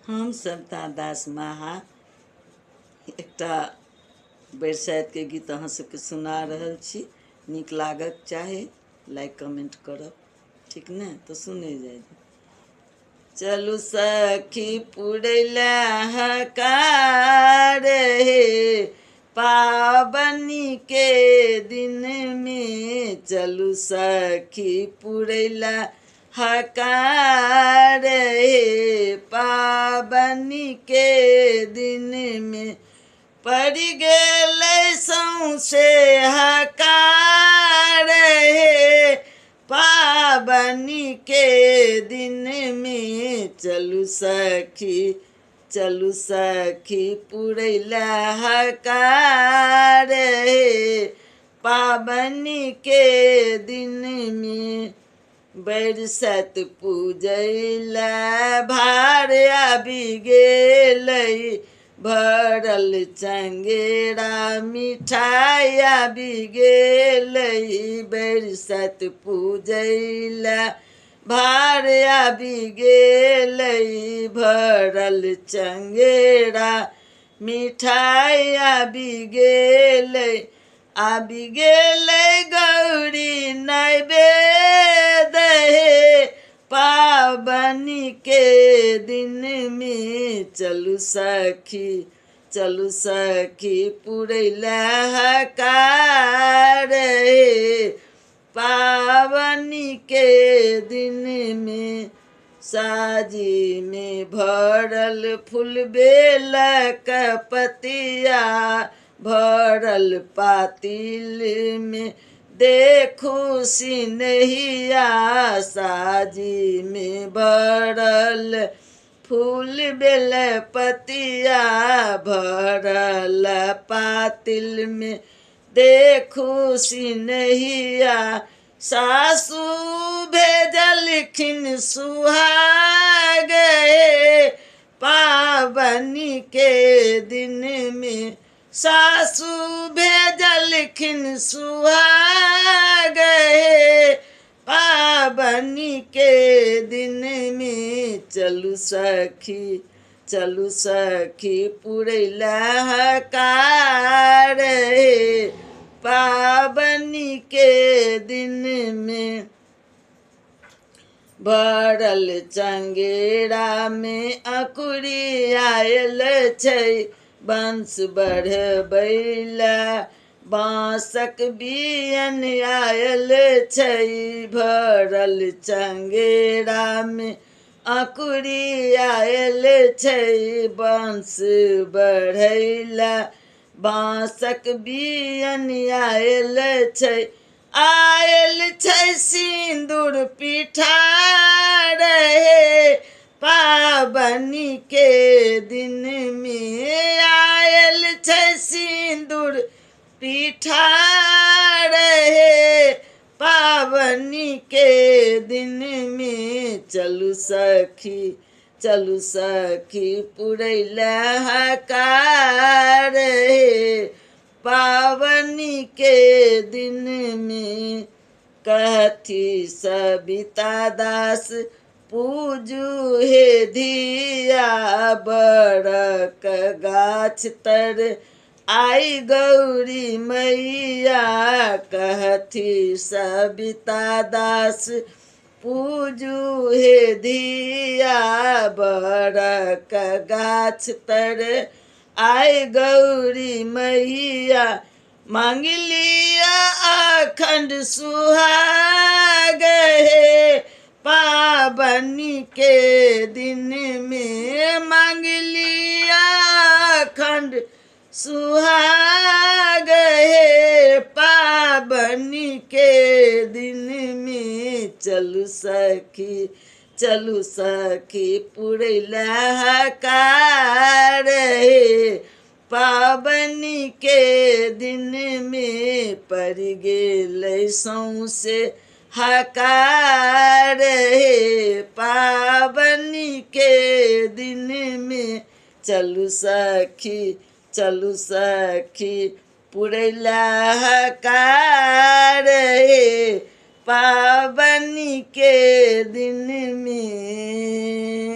हम सविता दास माहा एकटा बरसात के गीत अहाँ सबके सुना रहल छी। नीक लागक चाहे लाइक कमेंट करब, ठीक ने? तो सुने जाए। चलू सखी पुरैला हकार हे पाबनी के दिन में, चलू सखी पुरैला हकार हे पाबनी के दिन में, पड़ गेलै सौंसे हकार हे पाबनी के दिन में, चलू सखी पुरैला हकार हे पाबनी के दिन में, बरसात पूजैला भार आबि गेलै, भरल चंगेरा मिठाई आबि गेलै, बरसात पूजैला भार आबि गेलै, भरल चंगेरा मिठाई आबि गेलै, आबि गेलै गौरी नैवेद्य हे पाबनी के दिन में, चलू सखी पुरैला हकार हे पाबनी के दिन में, साजी में भरल फूल बेलक पतिया, भरल पातिल में देखू सिनहिया, साजी में भरल फूल बेल पतिया, भरल पातिल में देखू सिनहिया, सासू भेजलखिन सुहाग हे पाबनी के दिन में, सासू भेजलखिन सुहाग हे पाबनी के दिन में, चलू सखी पुरैला हकार हे पाबनी के दिन में, भरल चंगेरा में अकुरी आयल छै, बंश बढ़बैला बाँसक बियन आयल छै, भरल चंगेरा में अकुरी आयल छै, बंश बढ़ैला बाँसक बियन आयल छै, आयल छै सिंदूर पिठार हे पाबनी के दिन में, आयल छै सिंदूर पिठार हे पाबनी के दिन में, चलू सखी पुरैला हकार हे पाबनी के दिन में, कहती सविता दास पूजू हे धिया, बड़क गाछ तर आई गौरी मैया, कहती सविता दास पूजू हे धिया, बड़क गाछ तर आई गौरी मैया, मांग लिया अखंड सुहाग हे पाबनी के दिन में, मांग लिया अखंड सुहाग हे पाबनी के दिन में, चलू सखी पुरैला हकार हे पाबनी के दिन में, पड़ गेलै सौंसे हकार हे पाबनी के दिन में, चलू सखी पुरैला हकार हे पाबनी के दिन में।